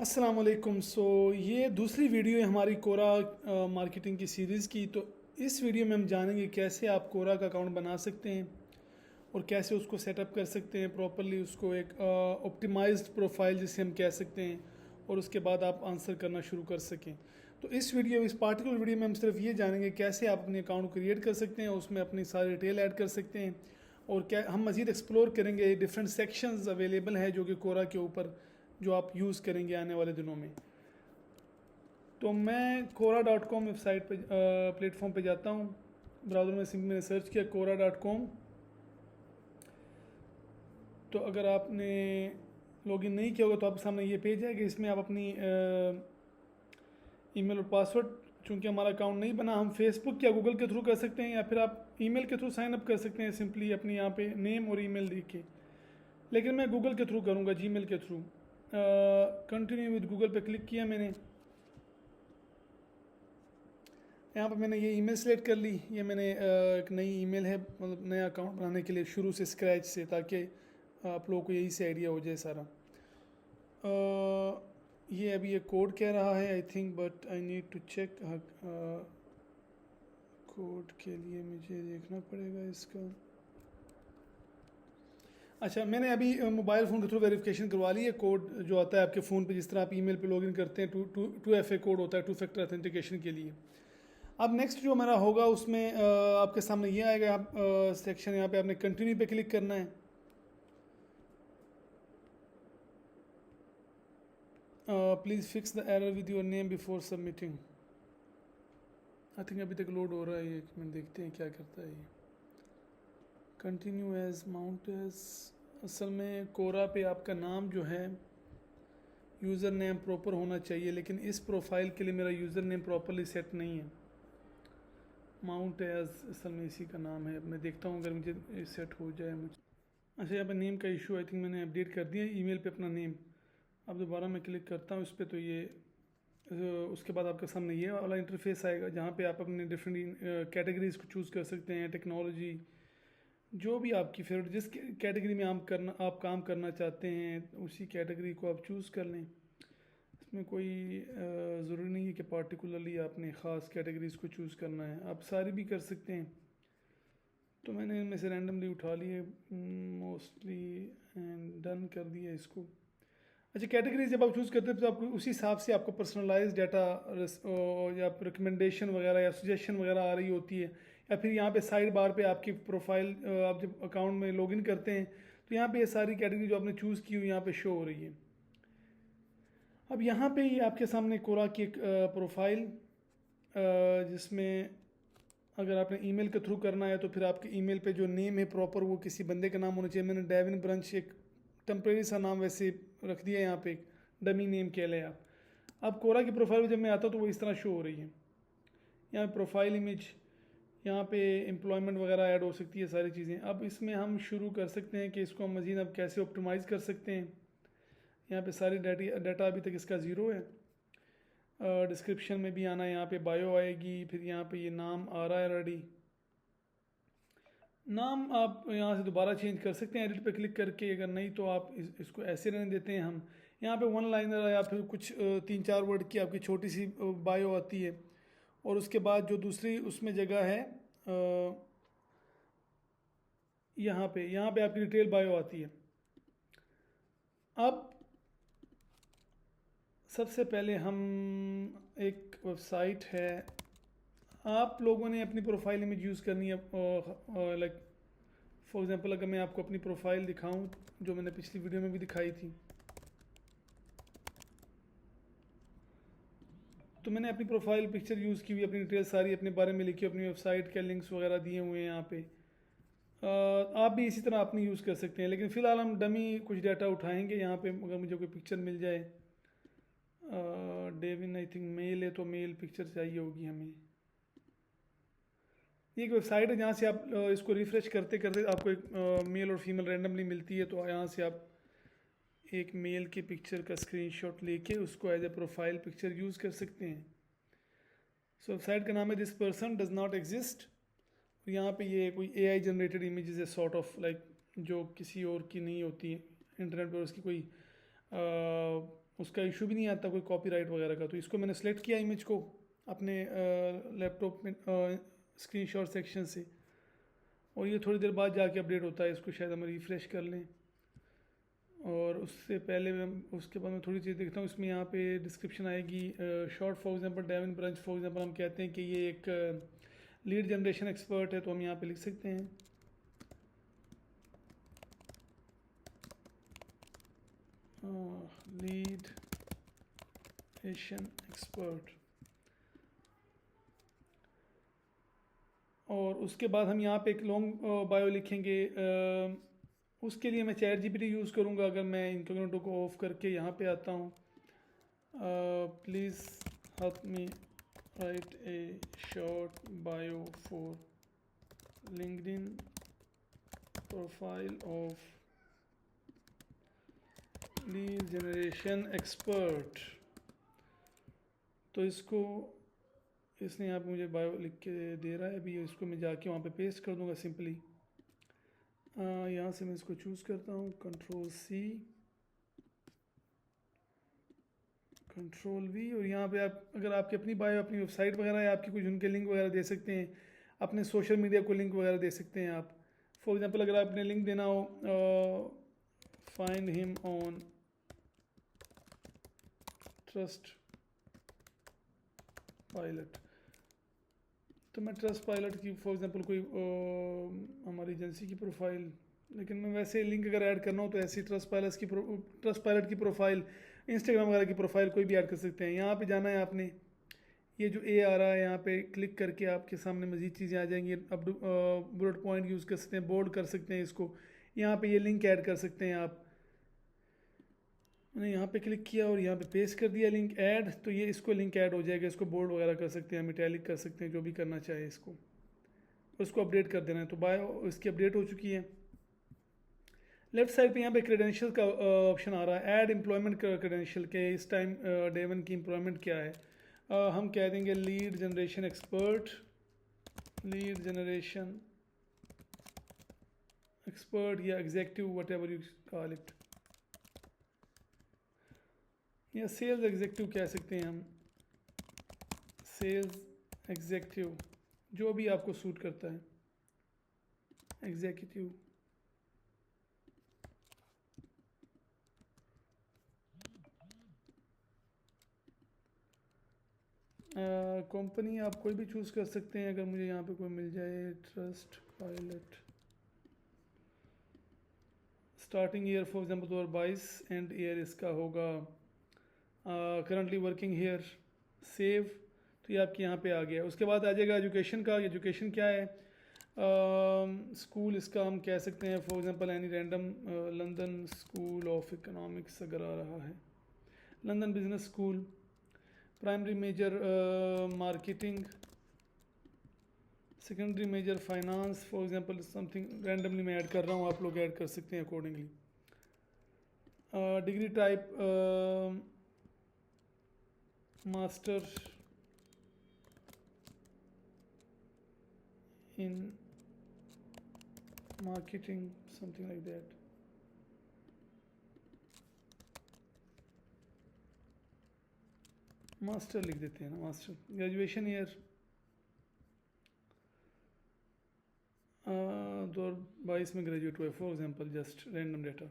अस्सलाम वालेकुम। ये दूसरी वीडियो है हमारी कोरा मार्केटिंग की सीरीज़ की। तो इस वीडियो में हम जानेंगे कैसे आप कोरा का अकाउंट बना सकते हैं और कैसे उसको सेटअप कर सकते हैं प्रॉपरली, उसको एक ऑप्टिमाइज्ड प्रोफाइल जिसे हम कह सकते हैं, और उसके बाद आप आंसर करना शुरू कर सकें। तो इस पार्टिकुलर वीडियो में हम सिर्फ ये जानेंगे कैसे आप अपने अकाउंट को क्रिएट कर सकते हैं, उसमें अपनी सारी डिटेल ऐड कर सकते हैं, और क्या हम मज़ीद एक्सप्लोर करेंगे डिफरेंट सेक्शंस अवेलेबल हैं जो कि कोरा के ऊपर जो आप यूज़ करेंगे आने वाले दिनों में। तो मैं कोरा.com वेबसाइट पे प्लेटफॉर्म पे जाता हूँ। ब्राउज़र में सिंपल मैंने सर्च किया कोरा.com। तो अगर आपने लॉगिन नहीं किया होगा तो आपके सामने ये पेज है कि इसमें आप अपनी ईमेल और पासवर्ड, चूँकि हमारा अकाउंट नहीं बना, हम फेसबुक या गूगल के थ्रू कर सकते हैं या फिर आप ईमेल के थ्रू साइन अप कर सकते हैं, सिंपली अपनी यहाँ पे नेम और ईमेल दे के। लेकिन मैं गूगल के थ्रू करूँगा, जीमेल के थ्रू। कंटिन्यू विद गूगल पे क्लिक किया मैंने। यहाँ पर मैंने ये ईमेल सेलेक्ट कर ली। ये मैंने एक नई ईमेल है, मतलब नया अकाउंट बनाने के लिए शुरू से स्क्रैच से, ताकि आप लोगों को यही से आइडिया हो जाए सारा। ये अभी ये कोड कह रहा है I think, but I need to check. Code के लिए मुझे देखना पड़ेगा इसका। अच्छा, मैंने अभी मोबाइल फ़ोन के थ्रू वेरिफिकेशन करवा ली है। कोड जो आता है आपके फ़ोन पे, जिस तरह आप ईमेल पे लॉगिन करते हैं, टू एफ ए कोड होता है, टू फैक्टर ऑथेंटिकेशन के लिए। अब नेक्स्ट जो हमारा होगा उसमें आपके सामने ये आएगा, आप सेक्शन, यहाँ पे आपने कंटिन्यू पे क्लिक करना है। Please fix the error with your name before submitting. I think अभी तक लोड हो रहा है ये, एक मिनट देखते हैं क्या करता है ये। कंटिन्यू एज माउंट एज, असल में कोरा पे आपका नाम जो है, यूज़र नेम प्रॉपर होना चाहिए, लेकिन इस प्रोफाइल के लिए मेरा यूज़र नेम प्रॉपरली सेट नहीं है। माउंट एज असल में इसी का नाम है। अब मैं देखता हूँ अगर मुझे सेट हो जाए मुझे। अच्छा, यहाँ पे नेम का इशू, आई थिंक मैंने अपडेट कर दिया ईमेल पे अपना नेम। अब दोबारा मैं क्लिक करता हूँ इस पर, तो ये उसके बाद आपके सामने ये वाला इंटरफेस आएगा जहाँ पे आप अपने डिफरेंट कैटेगरीज को चूज़ कर सकते हैं। टेक्नोलॉजी, जो भी आपकी फेवरेट, जिस कैटेगरी में आप काम करना चाहते हैं उसी कैटेगरी को आप चूज़ कर लें। इसमें कोई ज़रूरी नहीं है कि पार्टिकुलरली आपने ख़ास कैटेगरीज को चूज़ करना है, आप सारी भी कर सकते हैं। तो मैंने इनमें से रैंडमली उठा लिए मोस्टली एंड डन कर दिया इसको। अच्छा, कैटेगरी जब आप चूज़ करते हैं तो आपको उसी हिसाब से आपको पर्सनलाइज डाटा या रिकमेंडेशन वगैरह या सजेशन वगैरह आ रही होती है, या फिर यहाँ पे साइड बार पे आपकी प्रोफाइल, आप जब अकाउंट में लॉगिन करते हैं तो यहाँ पे ये सारी कैटेगरी जो आपने चूज़ की हुई यहाँ पे शो हो रही है। अब यहाँ पे ये आपके सामने कोरा की एक प्रोफाइल, जिसमें अगर आपने ईमेल के थ्रू करना है तो फिर आपके ईमेल पे जो नेम है प्रॉपर वो किसी बंदे का नाम होना चाहिए। मैंने डेविन ब्रंच एक टेम्प्रेरी सा नाम वैसे रख दिया यहाँ पे, एक डमी नेम कह लें आप। अब कोरा की प्रोफाइल जब मैं आता हूँ तो वो इस तरह शो हो रही है। यहाँ प्रोफाइल इमेज, यहाँ पे एम्प्लॉयमेंट वगैरह ऐड हो सकती है, सारी चीज़ें। अब इसमें हम शुरू कर सकते हैं कि इसको हम मज़ीद अब कैसे ऑप्टिमाइज़ कर सकते हैं। यहाँ पे सारी डाटा अभी तक इसका ज़ीरो है। डिस्क्रिप्शन में भी आना है, यहाँ पे बायो आएगी, फिर यहाँ पे ये नाम आ रहा है ऑलरेडी। नाम आप यहाँ से दोबारा चेंज कर सकते हैं एडिट पे क्लिक करके, अगर नहीं तो आप इसको ऐसे रहने देते हैं हम। यहाँ पे वन लाइनर या फिर कुछ 3-4 वर्ड की आपकी छोटी सी बायो आती है, और उसके बाद जो दूसरी उसमें जगह है, यहाँ पे आपकी डिटेल बायो आती है। अब सबसे पहले हम, एक वेबसाइट है, आप लोगों ने अपनी प्रोफाइल इमेज यूज़ करनी है। लाइक फॉर एग्जांपल अगर मैं आपको अपनी प्रोफाइल दिखाऊं, जो मैंने पिछली वीडियो में भी दिखाई थी, तो मैंने अपनी प्रोफाइल पिक्चर यूज़ की हुई, अपनी डिटेल सारी अपने बारे में लिखी, अपनी वेबसाइट के लिंक्स वगैरह दिए हुए हैं यहाँ पे। आप भी इसी तरह अपनी यूज़ कर सकते हैं, लेकिन फ़िलहाल हम डमी कुछ डाटा उठाएंगे यहाँ पे। अगर मुझे कोई पिक्चर मिल जाए, डेविन आई थिंक मेल है, तो मेल पिक्चर चाहिए होगी हमें। ये एक वेबसाइट है जहाँ से आप इसको रिफ़्रेश करते करते आपको एक मेल और फीमेल रैंडमली मिलती है, तो यहाँ से आप एक मेल की पिक्चर का स्क्रीनशॉट लेके उसको as a profile picture use कर सकते हैं। सो वेबसाइट का नाम है this person does not exist. यहाँ पे ये कोई एआई जनरेटेड इमेजेस है, सॉर्ट ऑफ लाइक, जो किसी और की नहीं होती है इंटरनेट पर, उसकी कोई उसका इशू भी नहीं आता कोई कॉपीराइट वगैरह का। तो इसको मैंने सेलेक्ट किया इमेज को अपने लैपटॉप में स्क्रीनशॉट सेक्शन से, और ये थोड़ी देर बाद जाके अपडेट होता है। इसको शायद हम रिफ़्रेश कर लें, और उससे पहले उसके बाद मैं थोड़ी चीज़ देखता हूँ। इसमें यहाँ पे डिस्क्रिप्शन आएगी short for example Devin brunch for example हम कहते हैं कि ये एक लीड जनरेशन एक्सपर्ट है, तो हम यहाँ पे लिख सकते हैं लीड एशियन एक्सपर्ट। और उसके बाद हम यहाँ पे एक लॉन्ग बायो लिखेंगे। उसके लिए मैं चैट जीपीटी यूज़ करूँगा। अगर मैं इनकॉग्निटो को ऑफ करके यहाँ पे आता हूँ, please help me right A short bio for LinkedIn profile of lead generation expert. तो इसने यहाँ पे मुझे बायो लिख के दे रहा है। अभी इसको मैं जाके वहाँ पे पेस्ट कर दूँगा सिंपली। यहाँ से मैं इसको चूज़ करता हूँ, कंट्रोल सी कंट्रोल वी, और यहाँ पे आप अगर आपकी अपनी बायो अपनी वेबसाइट वगैरह है आपकी कुछ, उनके लिंक वगैरह दे सकते हैं। अपने सोशल मीडिया को लिंक वगैरह दे सकते हैं आप। फॉर एग्जांपल अगर आपने लिंक देना हो, find him on trust pilot, तो मैं ट्रस्ट पायलट की फॉर एग्जांपल कोई हमारी एजेंसी की प्रोफाइल, लेकिन मैं वैसे लिंक अगर ऐड करना हो तो ऐसी ट्रस्ट पायलट की प्रोफाइल, इंस्टाग्राम वगैरह की प्रोफाइल कोई भी ऐड कर सकते हैं। यहाँ पे जाना है आपने, ये जो ए आ रहा है यहाँ पे क्लिक करके आपके सामने मज़ीद चीज़ें आ जाएंगी। अब बुलेट पॉइंट यूज़ कर सकते हैं, बोर्ड कर सकते हैं इसको। यहाँ पे ये लिंक ऐड कर सकते हैं आप। मैंने यहाँ पे क्लिक किया और यहाँ पे पेस्ट कर दिया लिंक ऐड, तो ये इसको लिंक ऐड हो जाएगा। इसको बोल्ड वगैरह कर सकते हैं, इटैलिक कर सकते हैं, जो भी करना चाहे इसको। उसको अपडेट कर देना है। तो बायो इसकी अपडेट हो चुकी है। लेफ्ट साइड पे यहाँ पे क्रेडेंशियल का ऑप्शन आ रहा है, ऐड एम्प्लॉयमेंट क्रेडेंशियल के। इस टाइम डेवन की एम्प्लॉयमेंट क्या है, हम कह देंगे lead generation expert, lead generation expert या executive, whatever you call it, या सेल्स एग्जेक्टिव कह सकते हैं हम, सेल्स एग्जेक्टिव, जो भी आपको सूट करता है, एग्जीक्यूटिव। कंपनी आप कोई भी चूज़ कर सकते हैं अगर मुझे यहाँ पे कोई मिल जाए। Trust pilot, starting year for example 2022, and year इसका होगा करंटली वर्किंग हेयर, सेव। तो ये आपके यहाँ पे आ गया। उसके बाद आ जाएगा एजुकेशन का। एजुकेशन क्या है, स्कूल इसका हम कह सकते हैं for example any random, London School of Economics अगर आ रहा है, London Business School. Primary major marketing, secondary major finance, for example something randomly मैं ऐड कर रहा हूँ, आप लोग ऐड कर सकते हैं accordingly. Degree type master in marketing, something like that. Master लिख देते हैं ना, मास्टर। ग्रेजुएशन ईयर 2022 में ग्रेजुएट हुए for example, just random data.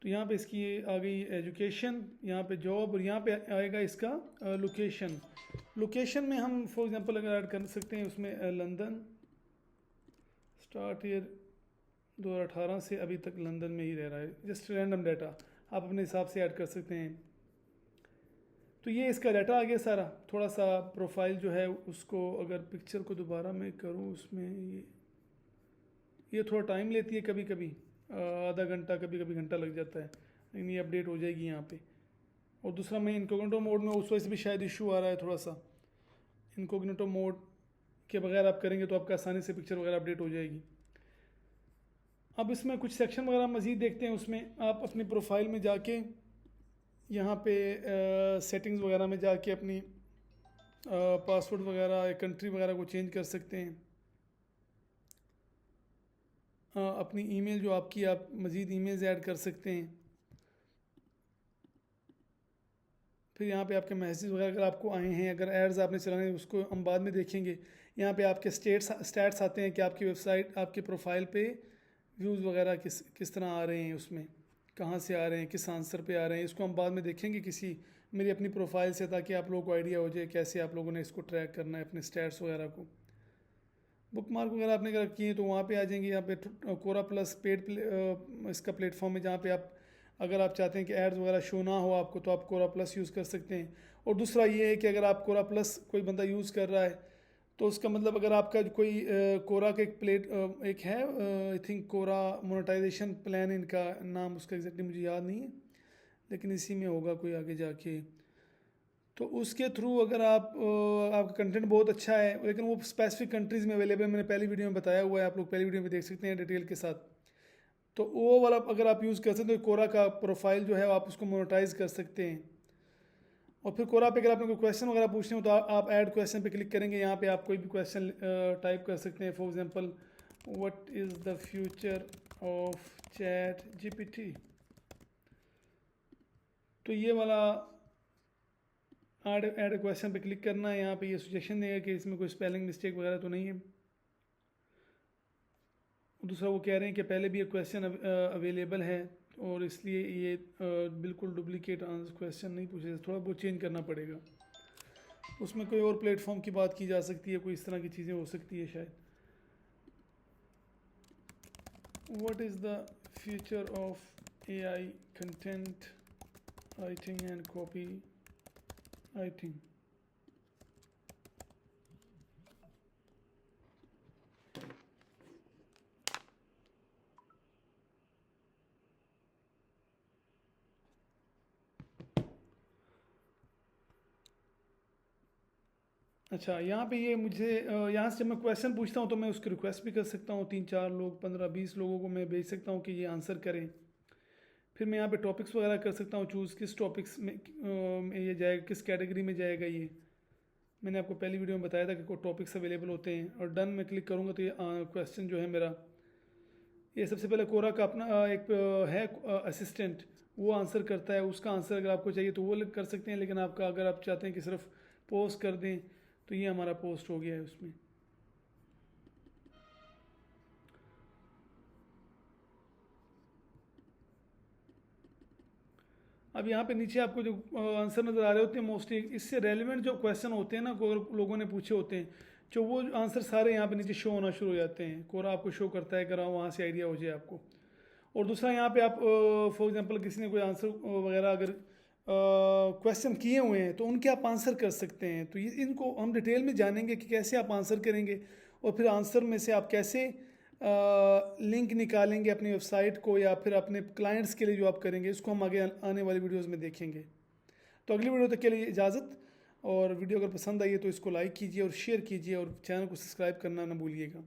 तो यहाँ पे इसकी आ गई एजुकेशन, यहाँ पे जॉब, और यहाँ पे आएगा इसका लोकेशन। लोकेशन में हम फॉर एग्जांपल अगर ऐड कर सकते हैं उसमें लंदन, स्टार्ट ईयर 2018 से अभी तक लंदन में ही रह रहा है, जस्ट रैंडम डाटा आप अपने हिसाब से ऐड कर सकते हैं। तो ये इसका डाटा आ गया सारा। थोड़ा सा प्रोफाइल जो है उसको अगर पिक्चर को दोबारा मैं करूँ, उसमें ये थोड़ा टाइम लेती है, कभी कभी आधा घंटा, कभी कभी घंटा लग जाता है, लेकिन ये अपडेट हो जाएगी यहाँ पे। और दूसरा मैं इनकोग्निटो मोड में, उस वजह से भी शायद इशू आ रहा है थोड़ा सा। इनकोग्निटो मोड के बगैर आप करेंगे तो आपका आसानी से पिक्चर वगैरह अपडेट हो जाएगी। अब इसमें कुछ सेक्शन वगैरह मज़ीद देखते हैं। उसमें आप अपनी प्रोफाइल में जाके यहाँ पे सेटिंग्स वगैरह में जाके अपनी पासवर्ड वगैरह, कंट्री वगैरह को चेंज कर सकते हैं। अपनी ईमेल जो आपकी, आप मज़ीद ईमेल्स ऐड कर सकते हैं। फिर यहाँ पे आपके मैसेज वगैरह अगर आपको आए हैं, अगर एड्स आपने चलाने हैं उसको हम बाद में देखेंगे। यहाँ पे आपके स्टैट्स आते हैं कि आपकी वेबसाइट, आपके प्रोफाइल पे व्यूज़ वगैरह किस तरह आ रहे हैं, उसमें कहाँ से आ रहे हैं, किस आंसर पे आ रहे हैं, इसको हम बाद में देखेंगे किसी मेरी अपनी प्रोफाइल से, ताकि आप लोगों को आइडिया हो जाए कैसे आप लोगों ने इसको ट्रैक करना है अपने स्टैट्स वगैरह को। बुक मार्क वगैरह आपने अगर किए तो वहाँ पे आ जाएंगे। यहाँ पे कोरा प्लस पेड इसका प्लेटफॉर्म है, जहाँ पे आप अगर आप चाहते हैं कि एड्स वगैरह शो ना हो आपको, तो आप कोरा प्लस यूज़ कर सकते हैं। और दूसरा ये है कि अगर आप कोरा प्लस कोई बंदा यूज़ कर रहा है तो उसका मतलब अगर आपका कोई कोरा का एक है, I think Quora monetisation plan, इनका नाम उसका एग्जैक्टली मुझे याद नहीं है, लेकिन इसी में होगा कोई आगे जाके। तो उसके थ्रू अगर आपका कंटेंट बहुत अच्छा है, लेकिन वो स्पेसिफिक कंट्रीज़ में अवेलेबल है, मैंने पहली वीडियो में बताया हुआ है, आप लोग पहली वीडियो में देख सकते हैं डिटेल के साथ। तो वो वाला अगर आप यूज़ कर सकते हैं तो कोरा का प्रोफाइल जो है आप उसको मोनेटाइज कर सकते हैं। और फिर कोरा पे अगर आपने कोई क्वेश्चन वगैरह पूछने हो तो आप ऐड क्वेश्चन पे क्लिक करेंगे। यहाँ पे आप कोई भी क्वेश्चन टाइप कर सकते हैं। For example, what is the future of chat GPT. तो ये वाला ऐड क्वेश्चन पे क्लिक करना है। यहाँ पे ये सजेशन देगा कि इसमें कोई स्पेलिंग मिस्टेक वगैरह तो नहीं है। दूसरा वो कह रहे हैं कि पहले भी एक क्वेश्चन अवेलेबल है और इसलिए ये बिल्कुल डुप्लीकेट आंसर क्वेश्चन नहीं पूछे, थोड़ा बहुत चेंज करना पड़ेगा। उसमें कोई और प्लेटफॉर्म की बात की जा सकती है, कोई इस तरह की चीज़ें हो सकती है शायद। What is the future of AI content writing and copy writing. अच्छा, यहाँ पे ये मुझे यहाँ से जब मैं क्वेश्चन पूछता हूँ तो मैं उसकी रिक्वेस्ट भी कर सकता हूँ, 3-4 लोग 15-20 लोगों को मैं भेज सकता हूँ कि ये आंसर करें। फिर मैं यहाँ पे टॉपिक्स वगैरह कर सकता हूँ चूज़, किस टॉपिक्स में ये जाएगा, किस कैटेगरी में जाएगा। ये मैंने आपको पहली वीडियो में बताया था कि कोई टॉपिक्स अवेलेबल होते हैं। और डन में क्लिक करूँगा तो ये क्वेश्चन जो है मेरा, ये सबसे पहले कोरा का अपना एक है असिस्टेंट, वो आंसर करता है। उसका आंसर अगर आपको चाहिए तो वो कर सकते हैं, लेकिन आपका अगर आप चाहते हैं कि सिर्फ पोस्ट कर दें तो ये हमारा पोस्ट हो गया है उसमें। अब यहाँ पे नीचे आपको जो आंसर नज़र आ रहे होते हैं मोस्टली इससे रेलिवेंट जो क्वेश्चन होते हैं ना, अगर लोगों ने पूछे होते हैं, जो वो आंसर सारे यहाँ पे नीचे शो होना शुरू हो जाते हैं। कोरा आपको शो करता है, अगर वहाँ से आइडिया हो जाए आपको। और दूसरा यहाँ पे आप फॉर एग्जांपल किसी ने कोई आंसर वगैरह अगर क्वेश्चन किए हुए हैं तो उनके आप आंसर कर सकते हैं। तो ये इनको हम डिटेल में जानेंगे कि कैसे आप आंसर करेंगे, और फिर आंसर में से आप कैसे लिंक निकालेंगे अपनी वेबसाइट को या फिर अपने क्लाइंट्स के लिए जो आप करेंगे, इसको हम आगे आने वाली वीडियोस में देखेंगे। तो अगली वीडियो तक के लिए इजाज़त। और वीडियो अगर पसंद आई है तो इसको लाइक कीजिए और शेयर कीजिए और चैनल को सब्सक्राइब करना ना भूलिएगा।